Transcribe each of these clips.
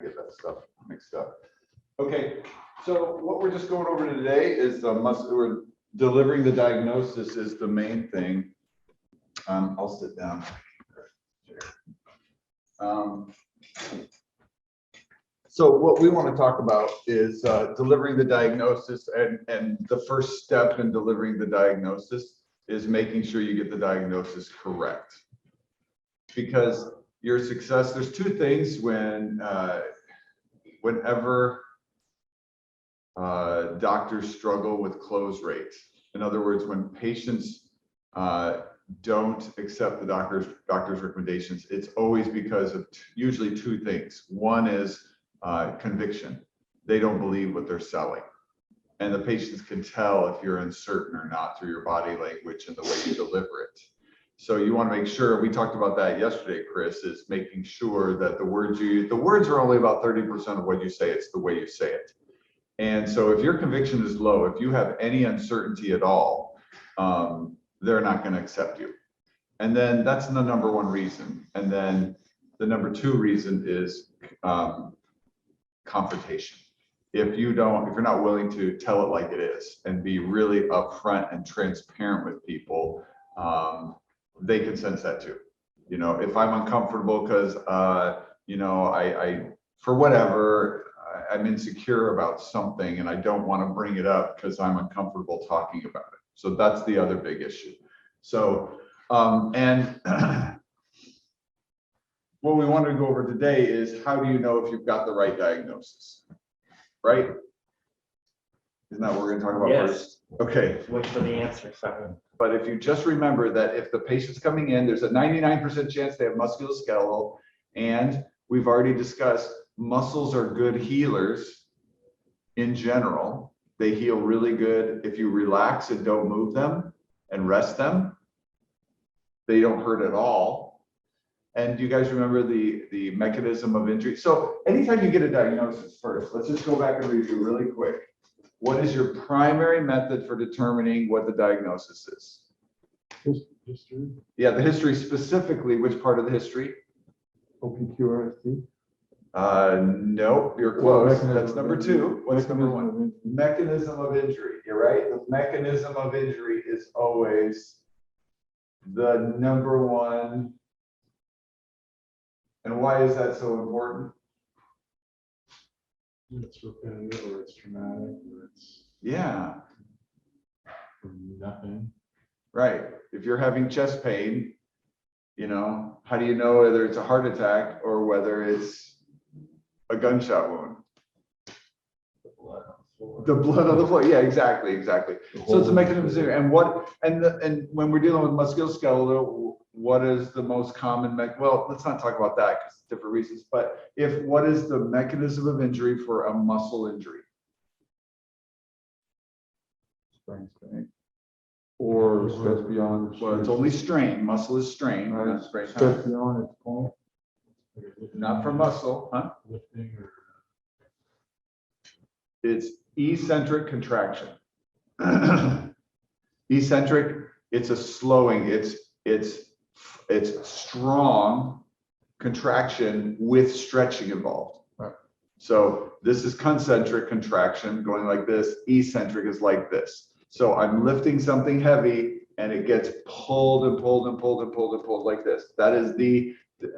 get that stuff mixed up. Okay, so what we're just going over today is we're delivering the diagnosis is the main thing. I'll sit down. So what we want to talk about is delivering the diagnosis, and the first step in delivering the diagnosis is making sure you get the diagnosis correct. Because your success, there's two things whenever doctors struggle with close rates. In other words, when patients don't accept the doctor's recommendations, it's always because of usually two things. One is conviction. They don't believe what they're selling. And the patients can tell if you're uncertain or not through your body language and the way you deliver it. So you want to make sure, we talked about that yesterday, Chris, is making sure that the words are only about 30% of what you say, it's the way you say it. And so if your conviction is low, if you have any uncertainty at all, they're not going to accept you. And then that's the number one reason. And then the number two reason is confrontation. If you're not willing to tell it like it is and be really upfront and transparent with people, they can sense that too. You know, if I'm uncomfortable because, you know, I for whatever, I'm insecure about something and I don't want to bring it up because I'm uncomfortable talking about it. So that's the other big issue. So, and what we want to go over today is how do you know if you've got the right diagnosis, right? Isn't that what we're going to talk about first? Okay. Wait for the answer, Simon. But if you just remember that if the patient's coming in, there's a 99% chance they have musculoskeletal, and we've already discussed muscles are good healers in general. They heal really good if you relax and don't move them and rest them. They don't hurt at all. And do you guys remember the mechanism of injury? So anytime you get a diagnosis first, let's just go back and review really quick. What is your primary method for determining what the diagnosis is? History. Yeah, the history specifically, which part of the history? OPQRST. No, you're close. That's number two. What's number one? Mechanism of injury. You're right. The mechanism of injury is always the number one. And why is that so important? It's repetitive, or it's traumatic, or it's nothing. Right. If you're having chest pain, you know, how do you know whether it's a heart attack or whether it's a gunshot wound? The blood on the floor. Yeah, exactly. So it's a mechanism. And when we're dealing with musculoskeletal, what is the most common well, let's not talk about that because it's different reasons. But what is the mechanism of injury for a muscle injury? Strain. Or stress beyond. Well, it's only strain. Muscle is strain. Right. Not strain. Stress beyond its point. Not for muscle, huh? Lifting or. It's eccentric contraction. Eccentric, it's a slowing. It's strong contraction with stretching involved. Right. So this is concentric contraction going like this. Eccentric is like this. So I'm lifting something heavy and it gets pulled and pulled and pulled and pulled and pulled like this. That is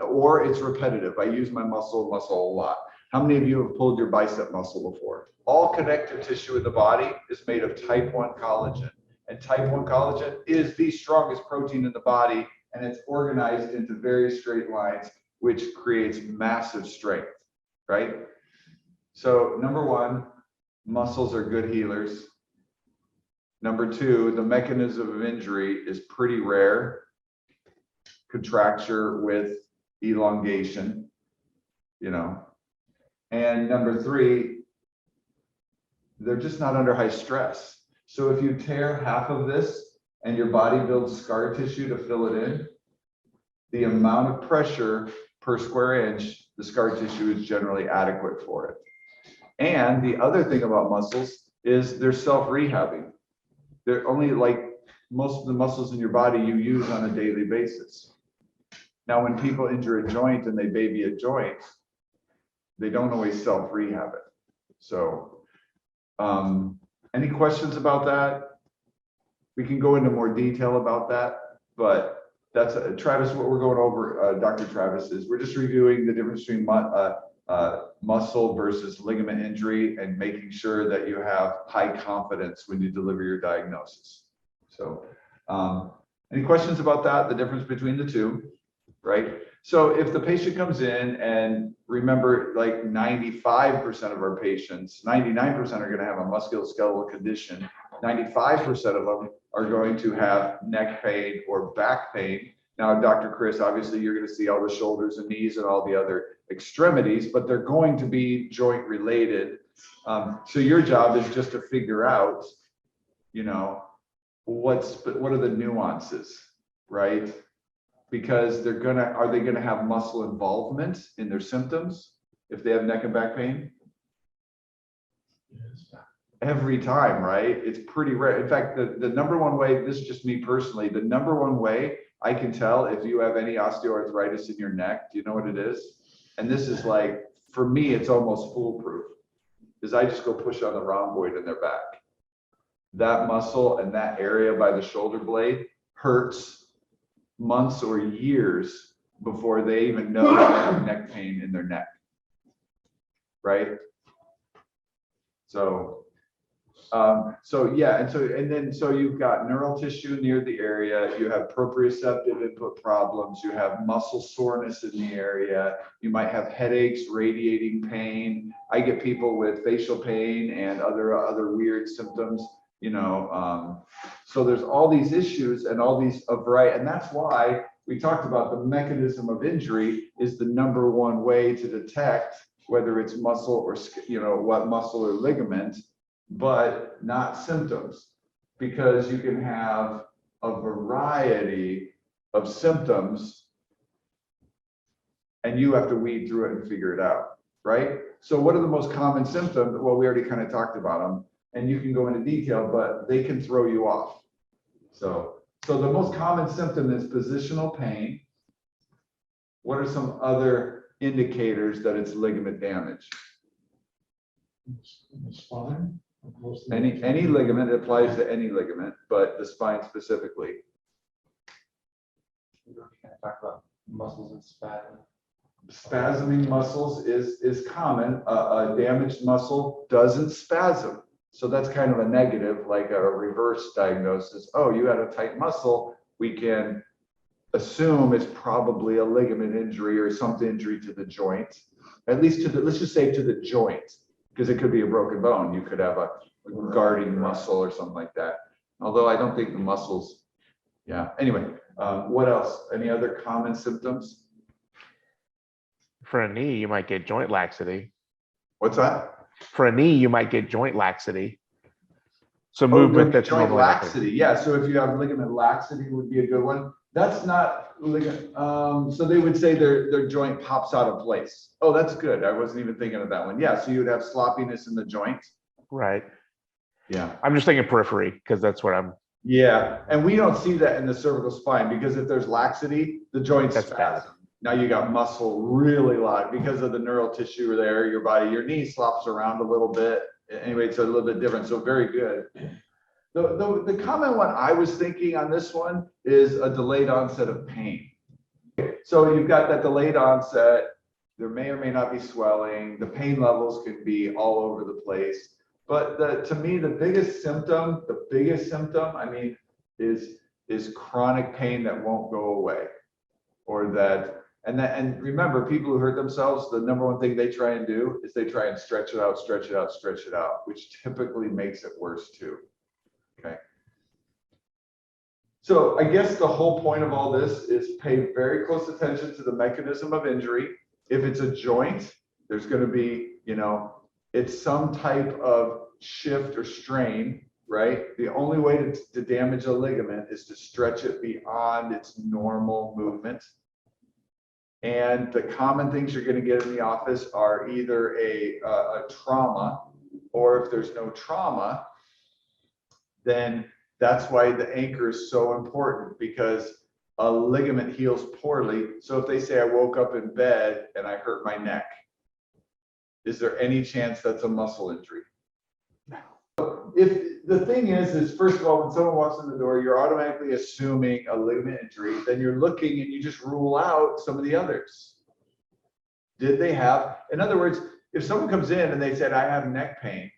or it's repetitive. I use my muscle a lot. How many of you have pulled your bicep muscle before? All connective tissue in the body is made of type 1 collagen. And type 1 collagen is the strongest protein in the body, and it's organized into very straight lines, which creates massive strength, right? So number one, muscles are good healers. Number two, the mechanism of injury is pretty rare. Contracture with elongation, you know. And number three, they're just not under high stress. So if you tear half of this and your body builds scar tissue to fill it in, the amount of pressure per square inch, the scar tissue is generally adequate for it. And the other thing about muscles is they're self-rehabbing. They're only like most of the muscles in your body you use on a daily basis. Now, when people injure a joint and they baby a joint, they don't always self-rehab it. So, any questions about that? We can go into more detail about that, but that's, Travis, what we're going over, Dr. Travis, is we're just reviewing the difference between muscle versus ligament injury and making sure that you have high confidence when you deliver your diagnosis. So, any questions about that? The difference between the two, right? So if the patient comes in, and remember, like 95% of our patients, 99% are going to have a musculoskeletal condition. 95% of them are going to have neck pain or back pain. Now, Dr. Chris, obviously you're going to see all the shoulders and knees and all the other extremities, but they're going to be joint related. So your job is just to figure out, you know, what are the nuances, right? Because are they gonna have muscle involvement in their symptoms if they have neck and back pain? Yes. Every time, right? It's pretty rare. In fact, the number one way, this is just me personally, the number one way I can tell if you have any osteoarthritis in your neck, do you know what it is? And this is like, for me, it's almost foolproof, is I just go push on the rhomboid in their back. That muscle and that area by the shoulder blade hurts months or years before they even know they have neck pain in their neck, right? So, so you've got neural tissue near the area, you have proprioceptive input problems, you have muscle soreness in the area, you might have headaches, radiating pain. I get people with facial pain and other weird symptoms, you know, so there's all these issues and all these variety, and that's why we talked about the mechanism of injury is the number one way to detect whether it's muscle or, you know, what muscle or ligament, but not symptoms, because you can have a variety of symptoms and you have to weed through it and figure it out, right? So what are the most common symptoms? Well, we already kind of talked about them, and you can go into detail, but they can throw you off. So the most common symptom is positional pain. What are some other indicators that it's ligament damage? The spine. Any ligament, it applies to any ligament, but the spine specifically. We're going to talk about muscles and spasm. Spasming muscles is common. A damaged muscle doesn't spasm. So that's kind of a negative, like a reverse diagnosis. Oh, you had a tight muscle. We can assume it's probably a ligament injury or some injury to the joint, at least to the, let's just say to the joint, because it could be a broken bone. You could have a guarding muscle or something like that. Although I don't think the muscles, yeah. Anyway, what else? Any other common symptoms? For a knee, you might get joint laxity. What's that? For a knee, you might get joint laxity. So Oh, movement that's joint normally happening. laxity. Yeah, so if you have ligament laxity would be a good one. That's not ligament. So they would say their joint pops out of place. Oh, that's good. I wasn't even thinking of that one. Yeah, so you would have sloppiness in the joint. Right. Yeah. I'm just thinking periphery because that's what I'm. Yeah, and we don't see that in the cervical spine because if there's laxity, the joints That's bad. spasm. Now you got muscle really locked because of the neural tissue there, your body, your knee slops around a little bit. Anyway, it's a little bit different, so very good. The common one I was thinking on this one is a delayed onset of pain. So you've got that delayed onset, there may or may not be swelling, the pain levels can be all over the place. But to me, the biggest symptom, I mean, is chronic pain that won't go away. Or and remember, people who hurt themselves, the number one thing they try and do is they try and stretch it out, which typically makes it worse too. Okay. So I guess the whole point of all this is pay very close attention to the mechanism of injury. If it's a joint, there's going to be, you know, it's some type of shift or strain, right? The only way to damage a ligament is to stretch it beyond its normal movement. And the common things you're going to get in the office are either a trauma, or if there's no trauma, then that's why the anchor is so important, because a ligament heals poorly. So if they say I woke up in bed and I hurt my neck, Is there any chance that's a muscle injury? If the thing is first of all, when someone walks in the door, you're automatically assuming a ligament injury, then you're looking and you just rule out some of the others. Did they have, in other words, if someone comes in and they said, I have neck pain,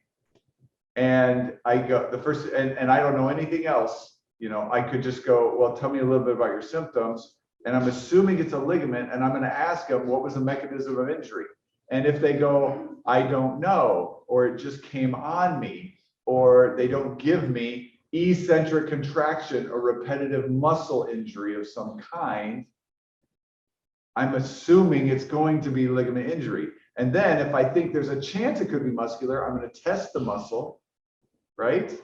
and I go, the first, and I don't know anything else, you know, I could just go, well, tell me a little bit about your symptoms. And I'm assuming it's a ligament, and I'm going to ask them, what was the mechanism of injury? And if they go, I don't know, or it just came on me, or they don't give me eccentric contraction or repetitive muscle injury of some kind, I'm assuming it's going to be ligament injury. And then if I think there's a chance it could be muscular, I'm going to test the muscle, right?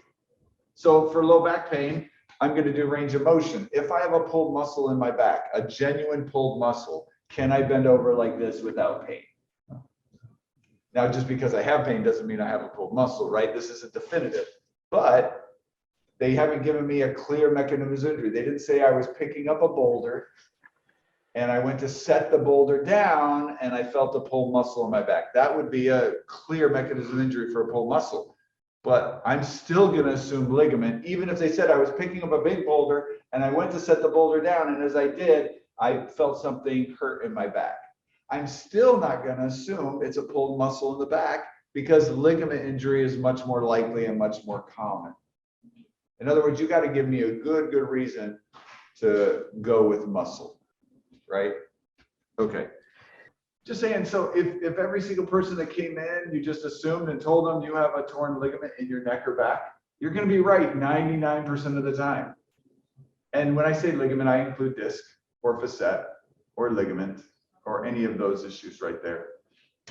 So for low back pain, I'm going to do range of motion. If I have a pulled muscle in my back, a genuine pulled muscle, can I bend over like this without pain? Now, just because I have pain doesn't mean I have a pulled muscle, right? This isn't definitive, but they haven't given me a clear mechanism of injury. They didn't say I was picking up a boulder and I went to set the boulder down and I felt a pulled muscle in my back. That would be a clear mechanism of injury for a pulled muscle. But I'm still going to assume ligament, even if they said I was picking up a big boulder and I went to set the boulder down, and as I did, I felt something hurt in my back. I'm still not going to assume it's a pulled muscle in the back, because ligament injury is much more likely and much more common. In other words, you got to give me a good reason to go with muscle, right? Okay. Just saying, so if every single person that came in, you just assumed and told them you have a torn ligament in your neck or back, you're going to be right 99% of the time. And when I say ligament, I include disc or facet or ligament or any of those issues right there.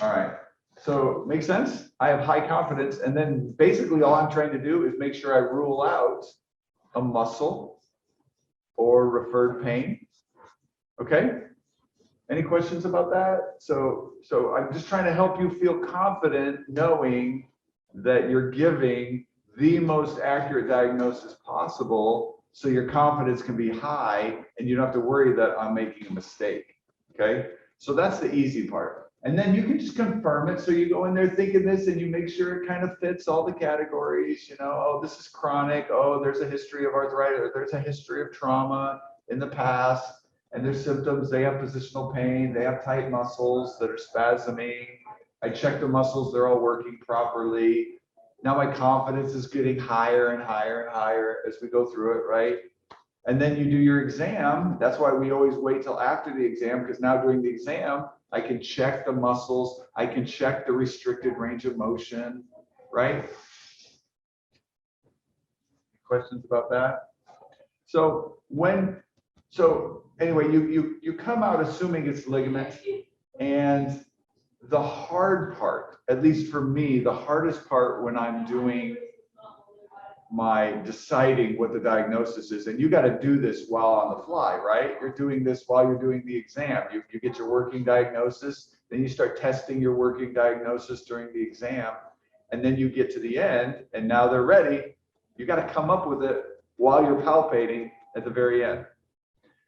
All right. So make sense? I have high confidence. And then basically all I'm trying to do is make sure I rule out a muscle or referred pain. Okay. Any questions about that? So I'm just trying to help you feel confident knowing that you're giving the most accurate diagnosis possible, so your confidence can be high and you don't have to worry that I'm making a mistake. Okay. So that's the easy part. And then you can just confirm it. So you go in there thinking this and you make sure it kind of fits all the categories, you know, oh, this is chronic. Oh, there's a history of arthritis, or there's a history of trauma in the past. And their symptoms, they have positional pain, they have tight muscles that are spasming. I check the muscles, they're all working properly. Now my confidence is getting higher and higher and higher as we go through it, right? And then you do your exam. That's why we always wait till after the exam, because now during the exam, I can check the muscles, I can check the restricted range of motion, right? Questions about that? So anyway, you come out assuming it's ligament, and the hard part, at least for me, the hardest part when I'm doing my deciding what the diagnosis is, and you got to do this while on the fly, right? You're doing this while you're doing the exam. You get your working diagnosis, then you start testing your working diagnosis during the exam, and then you get to the end, and now they're ready. You got to come up with it while you're palpating at the very end.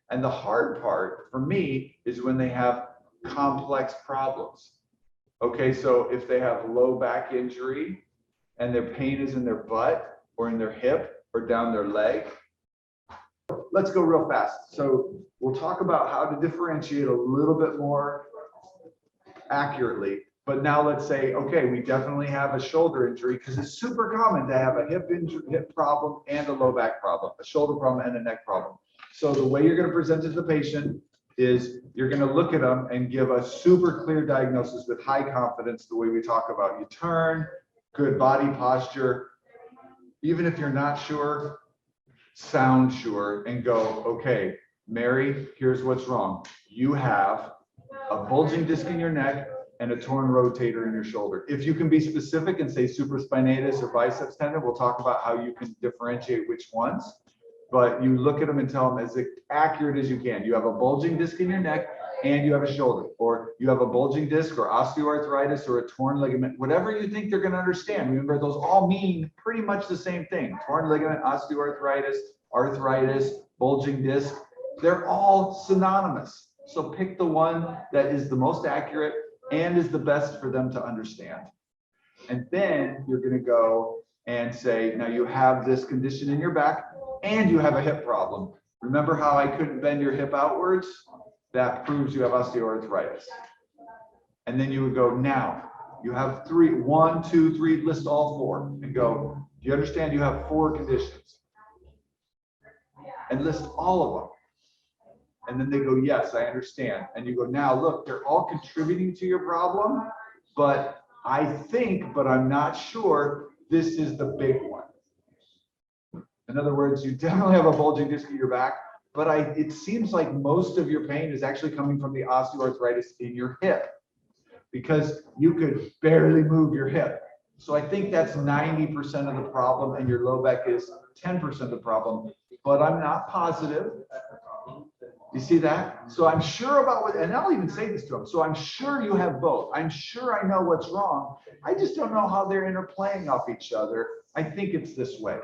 And the hard part for me is when they have complex problems. Okay, so if they have low back injury and their pain is in their butt or in their hip or down their leg. Let's go real fast. So we'll talk about how to differentiate a little bit more accurately. But now let's say, okay, we definitely have a shoulder injury, because it's super common to have a hip problem and a low back problem, a shoulder problem and a neck problem. So the way you're going to present to the patient is you're going to look at them and give a super clear diagnosis with high confidence, the way we talk about. You turn, good body posture. Even if you're not sure, sound sure and go, okay, Mary, here's what's wrong. You have a bulging disc in your neck and a torn rotator in your shoulder. If you can be specific and say supraspinatus or biceps tendon, we'll talk about how you can differentiate which ones. But you look at them and tell them as accurate as you can. You have a bulging disc in your neck and you have a shoulder, or you have a bulging disc or osteoarthritis or a torn ligament, whatever you think they're going to understand. Remember, those all mean pretty much the same thing. Torn ligament, osteoarthritis, arthritis, bulging disc, they're all synonymous. So pick the one that is the most accurate and is the best for them to understand. And then you're going to go and say, now you have this condition in your back and you have a hip problem. Remember how I couldn't bend your hip outwards? That proves you have osteoarthritis. And then you would go, now you have 3, 1, 2, 3, list all 4 and go, do you understand you have 4 conditions? And list all of them. And then they go, yes, I understand. And you go, now look, they're all contributing to your problem, but I think, but I'm not sure, this is the big one. In other words, you definitely have a bulging disc in your back, but it seems like most of your pain is actually coming from the osteoarthritis in your hip because you could barely move your hip. So I think that's 90% of the problem and your low back is 10% of the problem, but I'm not positive. You see that? So I'm sure about what, and I'll even say this to them. So I'm sure you have both. I'm sure I know what's wrong. I just don't know how they're interplaying off each other. I think it's this way.